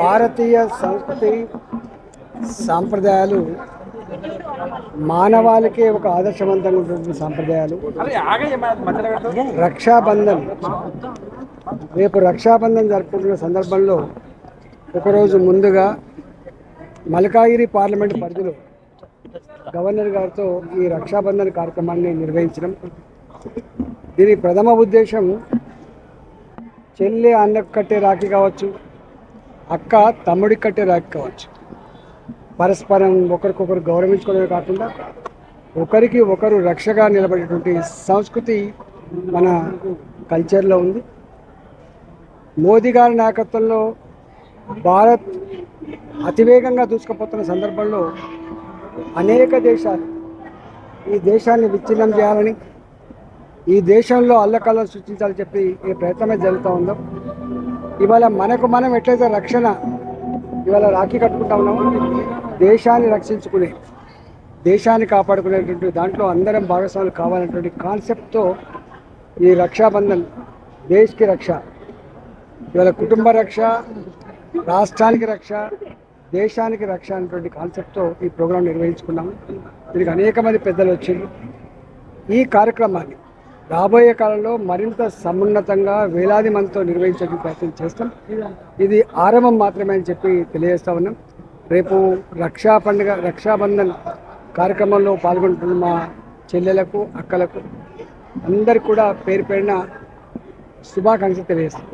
భారతీయ సంస్కృతి సాంప్రదాయాలు మానవాళికి ఒక ఆదర్శవంతంగా ఉన్నటువంటి సాంప్రదాయాలు. రక్షాబంధన్, రేపు రక్షాబంధన్ జరుపుకుంటున్న సందర్భంలో ఒకరోజు ముందుగా మల్కాగిరి పార్లమెంట్ పరిధిలో గవర్నర్ గారితో ఈ రక్షాబంధన్ కార్యక్రమాన్ని నిర్వహించడం. దీని ప్రథమ ఉద్దేశం చెల్లి అన్నకు కట్టే రాఖీ కావచ్చు, అక్క తమ్ముడికి కట్టే రాఖీ కావచ్చు, పరస్పరం ఒకరికొకరు గౌరవించుకోవడమే కాకుండా ఒకరికి ఒకరు రక్షగా నిలబడేటువంటి సంస్కృతి మన కల్చర్లో ఉంది. మోదీ గారి నాయకత్వంలో భారత్ అతివేగంగా దూసుకుపోతున్న సందర్భంలో అనేక దేశాలు ఈ దేశాన్ని విచ్ఛిన్నం చేయాలని, ఈ దేశంలో అల్లకల్లం సృష్టించాలని చెప్పి ఈ ప్రయత్నమే జరుగుతూ ఉందో, ఇవాళ మనకు మనం ఎట్లయితే రక్షణ ఇవాళ రాఖీ కట్టుకుంటా ఉన్నామో, దేశాన్ని రక్షించుకునే, దేశాన్ని కాపాడుకునేటువంటి దాంట్లో అందరం భాగస్వాములు కావాలనేటువంటి కాన్సెప్ట్తో ఈ రక్షాబంధన్ దేశ్కి రక్ష, ఇవాళ కుటుంబ రక్ష, రాష్ట్రానికి రక్ష, దేశానికి రక్ష అనేటువంటి కాన్సెప్ట్తో ఈ ప్రోగ్రాం నిర్వహించుకున్నాము. దీనికి అనేక మంది పెద్దలు వచ్చారు. ఈ కార్యక్రమాన్ని రాబోయే కాలంలో మరింత సమున్నతంగా వేలాది మందితో నిర్వహించడానికి ప్రయత్నం చేస్తాం. ఇది ఆరంభం మాత్రమే అని చెప్పి తెలియజేస్తా ఉన్నాం. రేపు రక్షాబంధన్ కార్యక్రమంలో పాల్గొంటున్న మా చెల్లెలకు, అక్కలకు అందరికి కూడా పేరు పేరున శుభాకాంక్షలు తెలియజేస్తాం.